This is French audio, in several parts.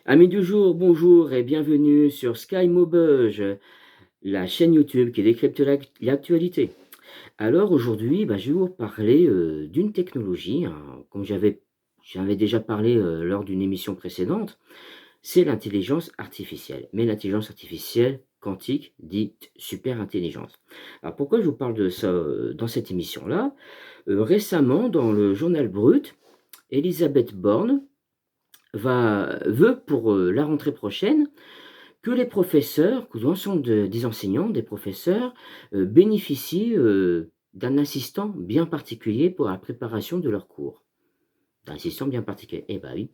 Amis du jour, bonjour et bienvenue sur Sky Maubeuge, la chaîne YouTube qui décrypte l'actualité. Alors aujourd'hui, je vais vous parler d'une technologie, hein, comme j'avais déjà parlé lors d'une émission précédente, c'est l'intelligence artificielle. Mais l'intelligence artificielle quantique, dite super intelligence. Alors pourquoi je vous parle de ça dans cette émission-là? Récemment, dans le journal Brut, Elisabeth Borne veut pour la rentrée prochaine que les professeurs, que l'ensemble des enseignants, des professeurs, bénéficient, d'un assistant bien particulier pour la préparation de leurs cours. D'un assistant bien particulier. Eh bah oui,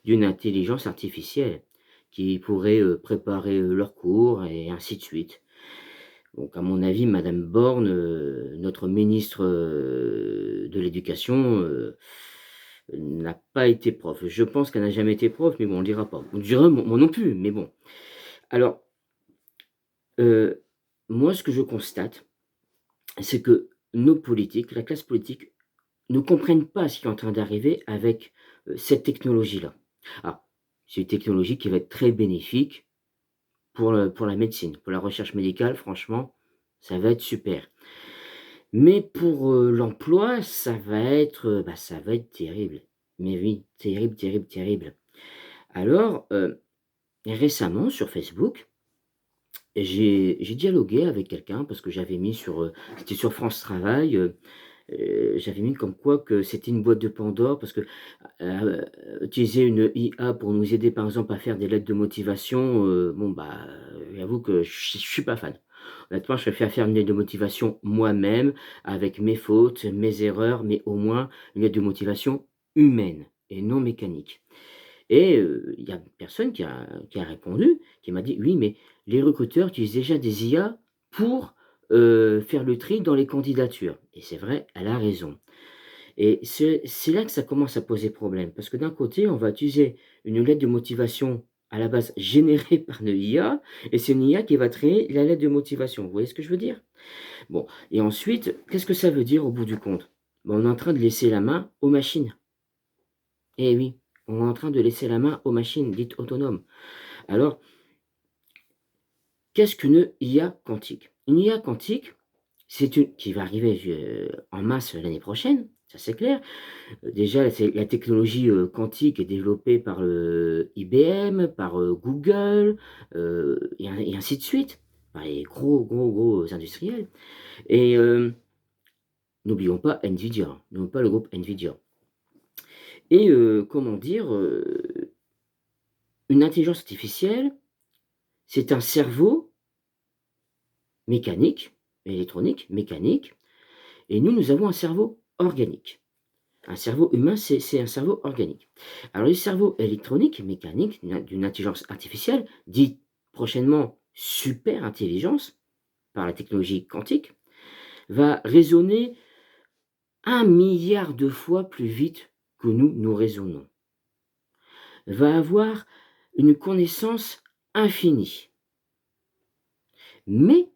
d'une intelligence artificielle qui pourrait, préparer, leurs cours et ainsi de suite. Donc à mon avis, madame Borne, notre ministre, de l'éducation, n'a pas été prof. Je pense qu'elle n'a jamais été prof, mais bon, on le dira pas. On dira moi non plus, mais bon. Alors, Heu, moi, ce que je constate, c'est que nos politiques, la classe politique, ne comprennent pas ce qui est en train d'arriver avec, cette technologie-là. Alors, c'est une technologie qui va être très bénéfique pour la médecine, pour la recherche médicale, franchement, ça va être super. Mais pour, l'emploi, ça va être terrible. Mais oui, terrible, terrible, terrible. Alors, récemment sur Facebook, j'ai dialogué avec quelqu'un parce que j'avais mis sur, c'était sur France Travail, j'avais mis comme quoi que c'était une boîte de Pandore parce que, heu, utiliser une IA pour nous aider, par exemple, à faire des lettres de motivation, j'avoue que je suis pas fan. Honnêtement, je préfère faire une lettre de motivation moi-même avec mes fautes, mes erreurs, mais au moins une lettre de motivation humaine et non mécanique. Et il y a une personne qui a répondu, qui m'a dit: «Oui, mais les recruteurs utilisent déjà des IA pour, faire le tri dans les candidatures» et c'est vrai, elle a raison et c'est là que ça commence à poser problème. Parce que d'un côté, on va utiliser une lettre de motivation à la base générée par une IA et c'est une IA qui va créer la lettre de motivation. Vous voyez ce que je veux dire? Bon et ensuite, qu'est-ce que ça veut dire au bout du compte? On est en train de laisser la main aux machines. Eh oui, on est en train de laisser la main aux machines dites autonomes. Alors, qu'est-ce qu'une IA quantique? Une IA quantique, c'est une qui va arriver, en masse l'année prochaine, ça c'est clair. Déjà, c'est la technologie, quantique est développée par, IBM, par, Google, et ainsi de suite, par les gros, gros, gros industriels et n'oublions pas Nvidia, hein, n'oublions pas le groupe Nvidia et comment dire? Une intelligence artificielle, c'est un cerveau mécanique, électronique, mécanique et nous avons un cerveau organique. Un cerveau humain, c'est un cerveau organique. Alors le cerveau électronique, mécanique, d'une intelligence artificielle, dit prochainement super intelligence par la technologie quantique, va raisonner 1 milliard de fois plus vite que nous raisonnons. Va avoir une connaissance infinie. Mais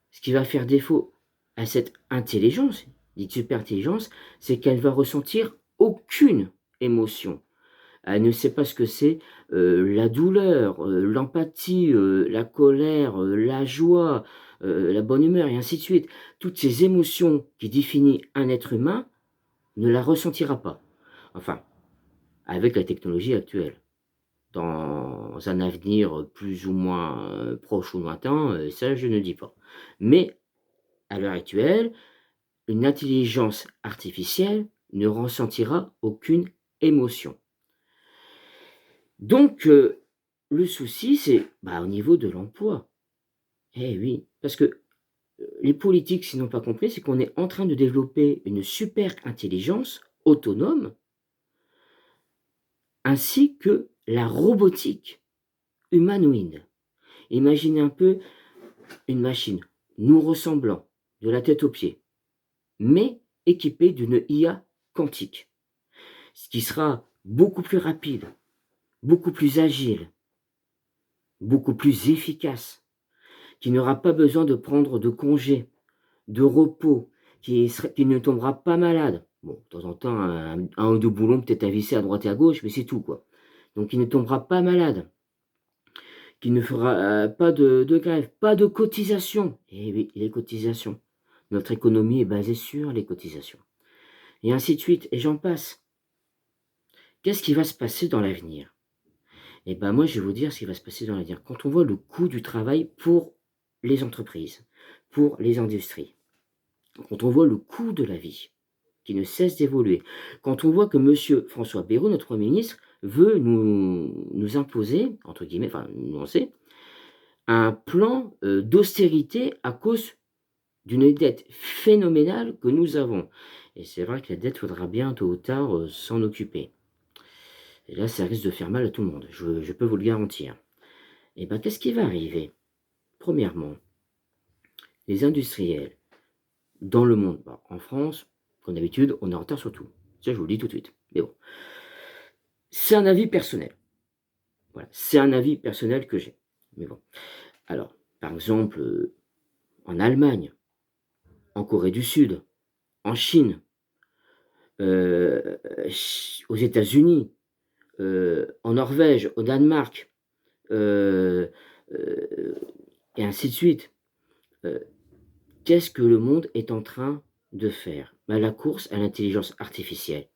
ce qui va faire défaut à cette intelligence, dite super intelligence, c'est qu'elle va ressentir aucune émotion. Elle ne sait pas ce que c'est, la douleur, l'empathie, la colère, la joie, la bonne humeur et ainsi de suite. Toutes ces émotions qui définissent un être humain, ne la ressentira pas. Enfin, avec la technologie actuelle. Dans un avenir, plus ou moins, proche ou lointain, ça je ne dis pas. Mais à l'heure actuelle, une intelligence artificielle ne ressentira aucune émotion. Donc le souci, c'est, au niveau de l'emploi. Eh oui, parce que, les politiques, s'ils n'ont pas compris, c'est qu'on est en train de développer une super intelligence autonome, ainsi que la robotique humanoïde. Imaginez un peu une machine nous ressemblant de la tête aux pieds, mais équipée d'une IA quantique, ce qui sera beaucoup plus rapide, beaucoup plus agile, beaucoup plus efficace. Qui n'aura pas besoin de prendre de congés, de repos, qui ne tombera pas malade. Bon, de temps en temps, un ou 2 boulons peut-être à visser à droite et à gauche, mais c'est tout, quoi. donc il ne tombera pas malade, qui ne fera pas de grève, pas de cotisation. Eh oui, les cotisations. Notre économie est basée sur les cotisations. Et ainsi de suite, et j'en passe. Qu'est-ce qui va se passer dans l'avenir? Eh ben moi, je vais vous dire ce qui va se passer dans l'avenir. Quand on voit le coût du travail pour les entreprises, pour les industries, quand on voit le coût de la vie qui ne cesse d'évoluer, quand on voit que monsieur François Bayrou, notre Premier ministre, veut nous imposer, entre guillemets, enfin nous lancer, un plan d'austérité à cause d'une dette phénoménale que nous avons. Et c'est vrai que la dette, faudra bien tôt ou tard s'en occuper. Et là, ça risque de faire mal à tout le monde, je peux vous le garantir. Et bien, qu'est-ce qui va arriver? Premièrement, les industriels dans le monde, bon, en France, comme d'habitude, on est en retard sur tout. Ça, je vous le dis tout de suite. Mais bon, c'est un avis personnel. Voilà, c'est un avis personnel que j'ai. Mais bon, alors, par exemple, en Allemagne, en Corée du Sud, en Chine, aux États-Unis, en Norvège, au Danemark, heu heu et ainsi de suite. Heu, Qu'est-ce que le monde est en train de faire? Bah, la course à l'intelligence artificielle,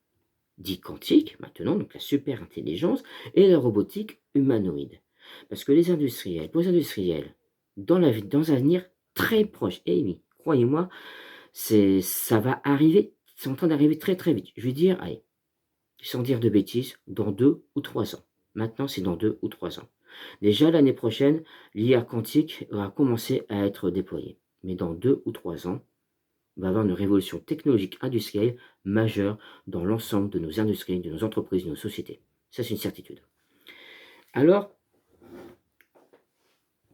dite quantique maintenant, donc la super intelligence et la robotique humanoïde. Parce que les industriels pour les industriels, dans un avenir très proche, eh oui, croyez-moi, ça va arriver, c'est en train d'arriver très, très vite. Je vais dire, allez, sans dire de bêtises, dans 2 ou 3 ans. Maintenant, c'est dans 2 ou 3 ans. Déjà l'année prochaine, l'IA quantique va commencer à être déployée. Mais dans 2 ou 3 ans, on va avoir une révolution technologique industrielle majeure dans l'ensemble de nos industries, de nos entreprises, de nos sociétés. Ça, c'est une certitude. Alors,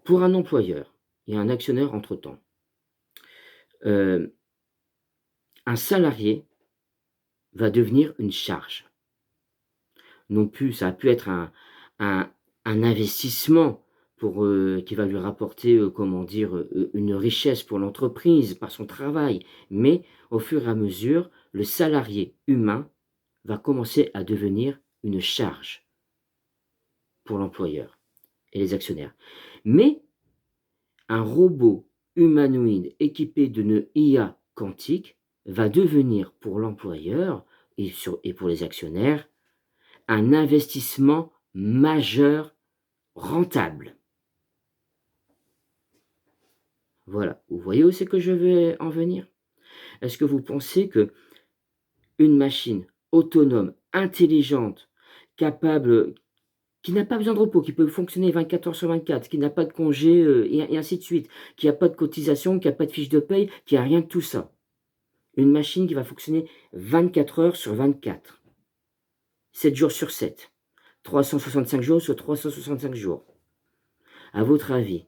pour un employeur et un actionnaire entre-temps, un salarié va devenir une charge. Non plus, ça a pu être un un investissement pour, qui va lui rapporter, comment dire? Une richesse pour l'entreprise par son travail. Mais au fur et à mesure, le salarié humain va commencer à devenir une charge pour l'employeur et les actionnaires. Mais un robot humanoïde équipé d'une IA quantique va devenir pour l'employeur et pour les actionnaires un investissement majeur, rentable. Voilà, vous voyez où c'est que je vais en venir? Est-ce que vous pensez que une machine autonome, intelligente, capable, qui n'a pas besoin de repos, qui peut fonctionner 24 heures sur 24, qui n'a pas de congé, et ainsi de suite, qui a pas de cotisation, qui a pas de fiche de paye, qui a rien de tout ça. Une machine qui va fonctionner 24 heures sur 24, 7 jours sur 7, 365 jours sur 365 jours. À votre avis,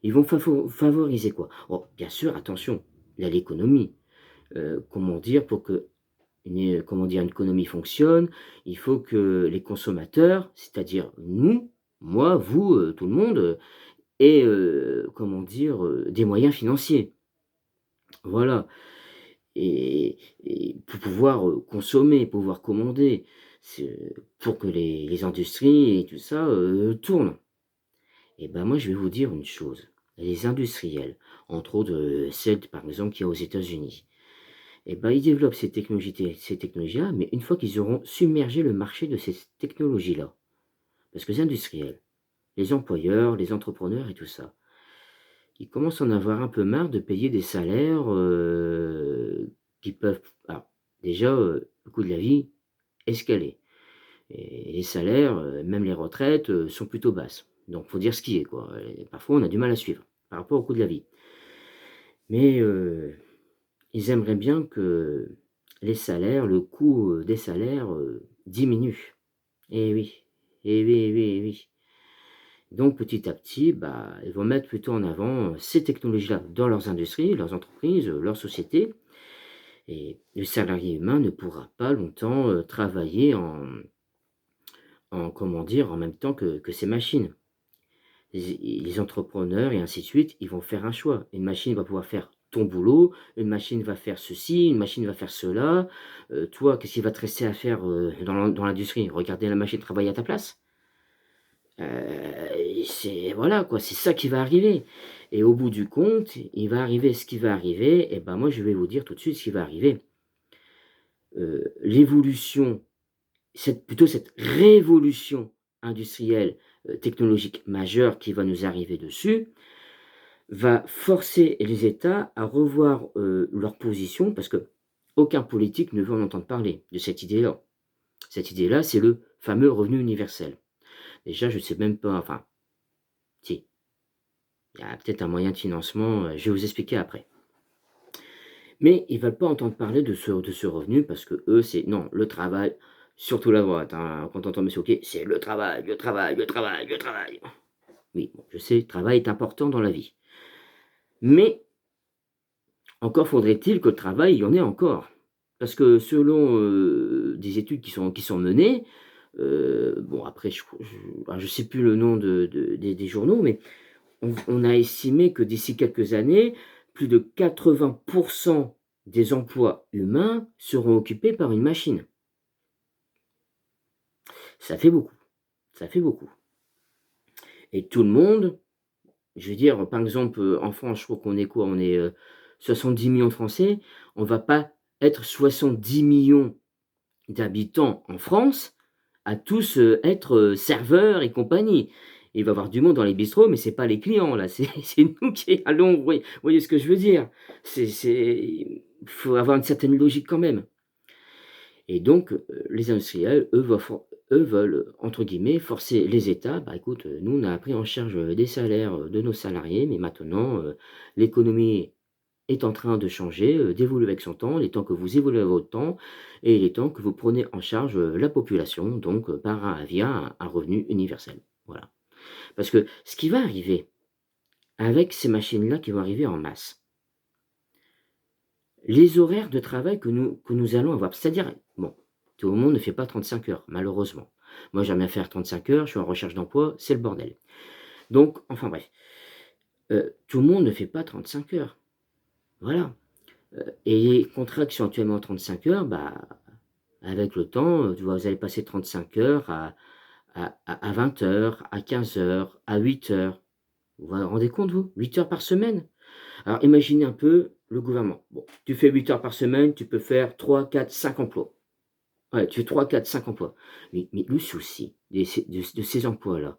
ils vont favoriser quoi? Oh, bien sûr, attention, il y a l'économie. Comment dire? Pour que comment dire? Une économie fonctionne, il faut que les consommateurs, c'est-à-dire nous, moi, vous, tout le monde, aient, comment dire? Des moyens financiers. Voilà, et pour pouvoir, consommer, pouvoir commander, pour que les industries et tout ça, tournent. Et ben, moi, je vais vous dire une chose, les industriels, entre autres, celles, par exemple, qu'il y a aux États-Unis, et ben, ils développent ces technologies-là, mais une fois qu'ils auront submergé le marché de ces technologies-là. Parce que les industriels, les employeurs, les entrepreneurs et tout ça, ils commencent à en avoir un peu marre de payer des salaires, qui peuvent, alors, déjà, le coût de la vie escalé, et les salaires, même les retraites, sont plutôt basses. Donc faut dire ce qui est, quoi, et parfois on a du mal à suivre par rapport au coût de la vie. Mais, ils aimeraient bien que les salaires, le coût, des salaires, diminue. Eh oui, eh oui, eh oui, eh oui. Donc petit à petit, bah, ils vont mettre plutôt en avant, ces technologies-là dans leurs industries, leurs entreprises, leurs sociétés, et le salarié humain ne pourra pas longtemps, travailler en comment dire? En même temps que ces machines. Les entrepreneurs et ainsi de suite, ils vont faire un choix. Une machine va pouvoir faire ton boulot, une machine va faire ceci, une machine va faire cela. Toi, qu'est-ce qu'il va te rester à faire, dans l'industrie? Regarder la machine travailler à ta place? C'est voilà quoi, c'est ça qui va arriver et au bout du compte, il va arriver ce qui va arriver et ben, moi je vais vous dire tout de suite ce qui va arriver. L'évolution, cette révolution industrielle, technologique majeure qui va nous arriver dessus, va forcer les États à revoir, leur position parce que aucun politique ne veut en entendre parler de cette idée-là. Cette idée-là, c'est le fameux revenu universel. Déjà, je sais même pas enfin, si, il y a peut-être un moyen de financement, je vais vous expliquer après. Mais ils veulent pas entendre parler de ce revenu parce que eux, c'est non, le travail, surtout la droite, hein, quand on entend monsieur Wauquiez, c'est le travail, le travail, le travail, le travail. Oui, bon, je sais, le travail est important dans la vie. Mais encore faudrait-il que le travail, il y en ait encore. Parce que selon, des études qui sont menées, bon après je sais plus le nom des journaux, mais on a estimé que d'ici quelques années, plus de 80 des emplois humains seront occupés par une machine. Ça fait beaucoup, ça fait beaucoup et tout le monde, je veux dire, par exemple, en France, je crois qu'on est quoi? On est, 70 millions de Français. On va pas être 70 millions d'habitants en France à tous, être, serveurs et compagnie. Il va y avoir du monde dans les bistrots, mais c'est pas les clients là, c'est nous qui allons, vous voyez ce que je veux dire? Il faut avoir une certaine logique quand même et donc les industriels, eux veulent, entre guillemets, «forcer les États». Bah, écoute, nous on a pris en charge, des salaires, de nos salariés, mais maintenant, l'économie est en train de changer, d'évoluer avec son temps. Il est temps que vous évoluez avec votre temps et il est temps que vous preniez en charge, la population donc via un revenu universel. Voilà. Parce que ce qui va arriver avec ces machines-là qui vont arriver en masse, les horaires de travail que nous allons avoir, c'est-à-dire bon, tout le monde ne fait pas 35 heures, malheureusement. Moi, j'aime bien faire 35 heures, je suis en recherche d'emploi, c'est le bordel. Donc enfin bref, tout le monde ne fait pas 35 heures. Voilà. Et les contrats qui sont actuellement à 35 heures, bah, avec le temps, vous allez passer 35 heures à 20 heures, à 15 heures, à 8 heures. Vous vous rendez compte, vous? 8 heures par semaine? Alors imaginez un peu le gouvernement. Bon, tu fais 8 heures par semaine, tu peux faire 3, 4, 5 emplois. Ouais, tu fais 3, 4, 5 emplois. Mais le souci de ces emplois-là,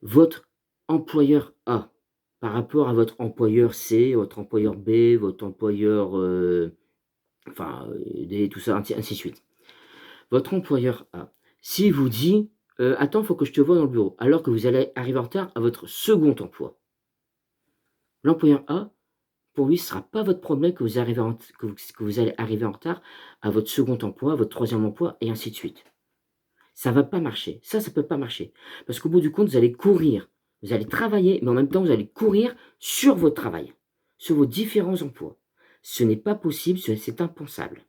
votre employeur A, par rapport à votre employeur C, votre employeur B, votre employeur, enfin, tout ça, ainsi de suite. Votre employeur A, s'il vous dit: «Attends, il faut que je te voie dans le bureau», alors que vous allez arriver en retard à votre second emploi. L'employeur A, pour lui, ce ne sera pas votre problème que vous allez arriver en retard à votre second emploi, à votre troisième emploi et ainsi de suite. Ça va pas marcher. Ça peut pas marcher. Parce qu'au bout du compte, vous allez courir. Vous allez travailler, mais en même temps, vous allez courir sur votre travail, sur vos différents emplois. Ce n'est pas possible, c'est impensable.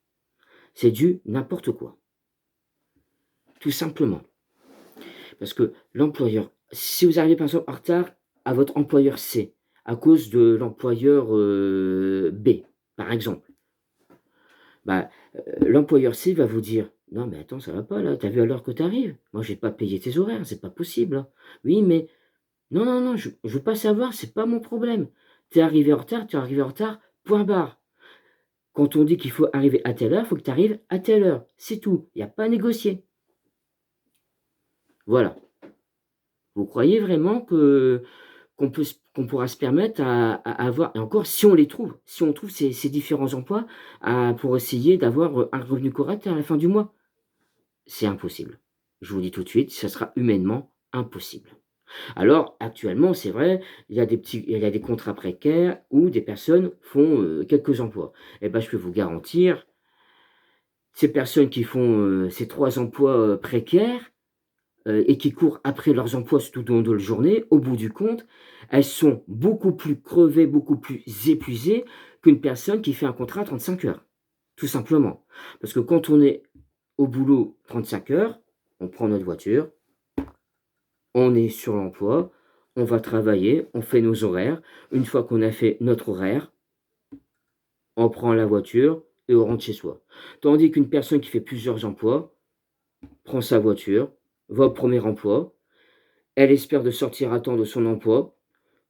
C'est du n'importe quoi. Tout simplement. Parce que l'employeur, si vous arrivez par exemple en retard à votre employeur C, à cause de l'employeur B, par exemple, bah, l'employeur C va vous dire: «Non mais attends, ça va pas là, tu as vu à l'heure que tu arrives? Moi je vais pas payer tes horaires, c'est pas possible, hein». «Oui mais non, non, non, je veux pas savoir, c'est pas mon problème. Tu es arrivé en retard, tu es arrivé en retard, point barre. Quand on dit qu'il faut arriver à telle heure, il faut que tu arrives à telle heure, c'est tout, il y a pas à négocier». Voilà. Vous croyez vraiment qu'on pourra se permettre à avoir et encore si on les trouve, si on trouve ces différents emplois pour essayer d'avoir, un revenu correct à la fin du mois? C'est impossible. Je vous le dis tout de suite, ça sera humainement impossible. Alors actuellement, c'est vrai, il y a des contrats précaires où des personnes font, quelques emplois. Et ben, je peux vous garantir, ces personnes qui font, ces 3 emplois, précaires, et qui courent après leurs emplois tout au long de la journée, au bout du compte, elles sont beaucoup plus crevées, beaucoup plus épuisées qu'une personne qui fait un contrat à 35 heures, tout simplement. Parce que quand on est au boulot 35 heures, on prend notre voiture, on est sur l'emploi, on va travailler, on fait nos horaires. Une fois qu'on a fait notre horaire, on prend la voiture et on rentre chez soi. Tandis qu'une personne qui fait plusieurs emplois prend sa voiture, va au premier emploi, Elle espère de sortir à temps de son emploi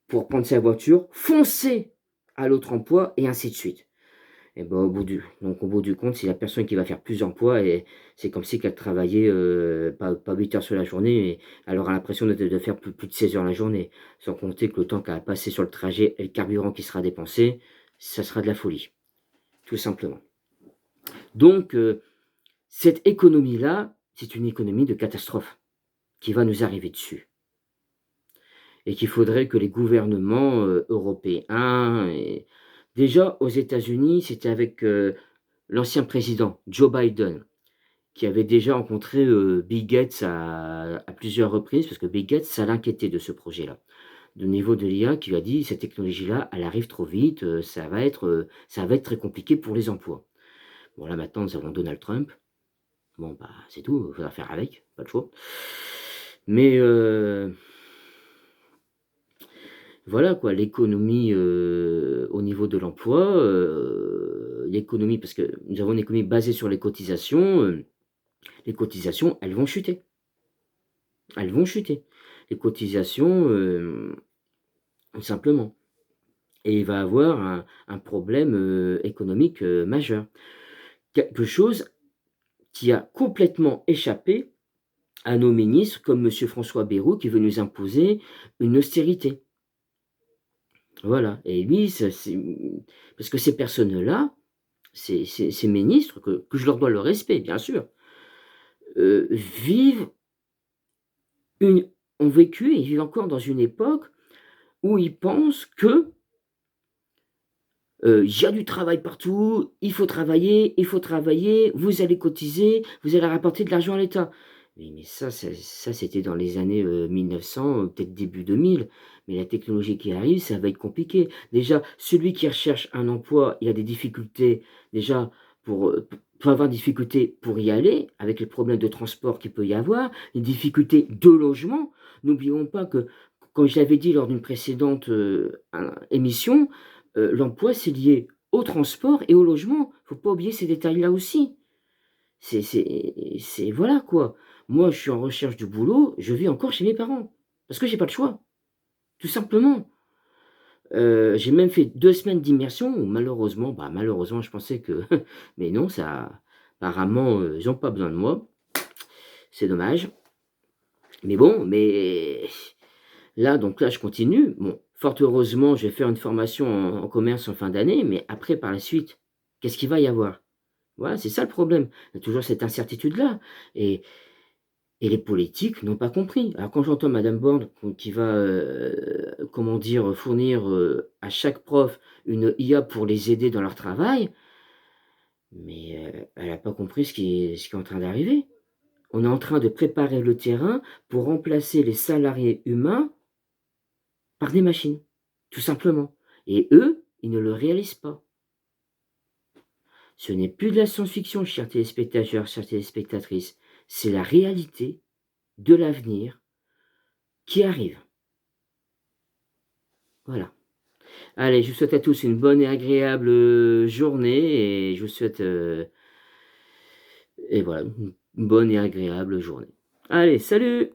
pour prendre sa voiture, foncer à l'autre emploi et ainsi de suite. Et ben, au bout du compte, c'est la personne qui va faire plus d'emplois et c'est comme si qu'elle travaillait, pas 8 heures sur la journée et elle aura l'impression de faire plus de 16 heures la journée. Sans compter que le temps qu'elle va passer sur le trajet et le carburant qui sera dépensé, ça sera de la folie, tout simplement. Donc, cette économie-là, c'est une économie de catastrophe qui va nous arriver dessus et qu'il faudrait que les gouvernements, européens et déjà aux États-Unis, c'était avec, l'ancien président Joe Biden qui avait déjà rencontré, Bill Gates à plusieurs reprises parce que Bill Gates, ça l'inquiétait de ce projet-là. De niveau de l'IA qui lui a dit: «Cette technologie-là, elle arrive trop vite, ça va être très compliqué pour les emplois». Bon là maintenant nous avons Donald Trump. Bon bah, c'est tout, il faudra faire avec, pas le choix. Mais voilà quoi, l'économie, au niveau de l'emploi, l'économie parce que nous avons une économie basée sur les cotisations, elles vont chuter. Elles vont chuter. Les cotisations, simplement et il va avoir un problème, économique, majeur. Quelque chose qui a complètement échappé à nos ministres comme monsieur François Bayrou qui veut nous imposer une austérité. Voilà et lui, ça c'est parce que ces personnes-là, ces ministres que je leur dois le respect bien sûr, vivent une ont vécu et vivent encore dans une époque où ils pensent que, il y a du travail partout, il faut travailler, vous allez cotiser, vous allez rapporter de l'argent à l'État. Oui, mais ça c'était dans les années, 1900, peut-être début 2000. Mais la technologie qui arrive, ça va être compliqué. Déjà, celui qui recherche un emploi, il a des difficultés déjà pour avoir des difficultés pour y aller, avec les problèmes de transport qu'il peut y avoir, les difficultés de logement. N'oublions pas que, comme je l'avais dit lors d'une précédente, émission, l'emploi, c'est lié au transport et au logement. Faut pas oublier ces détails-là aussi. C'est voilà quoi. Moi, je suis en recherche de boulot, je vis encore chez mes parents, parce que j'ai pas le choix, tout simplement. J'ai même fait 2 semaines d'immersion où malheureusement, bah, malheureusement, je pensais que mais non, ça apparemment, ils ont pas besoin de moi. C'est dommage. Mais bon, mais là, donc là, je continue. Bon, fort heureusement, je vais faire une formation en commerce en fin d'année, mais après, par la suite, qu'est-ce qu'il va y avoir? Voilà, c'est ça le problème. Il y a toujours cette incertitude-là et les politiques n'ont pas compris. Alors quand j'entends madame Borne qui va, comment dire? Fournir, à chaque prof une IA pour les aider dans leur travail, mais, elle a pas compris ce qui est en train d'arriver. On est en train de préparer le terrain pour remplacer les salariés humains par des machines, tout simplement et eux, ils ne le réalisent pas. Ce n'est plus de la science-fiction, chers téléspectateurs, chères téléspectatrices, c'est la réalité de l'avenir qui arrive. Voilà. Allez, je vous souhaite à tous une bonne et agréable, journée et je vous souhaite, et voilà, une bonne et agréable journée. Allez, salut!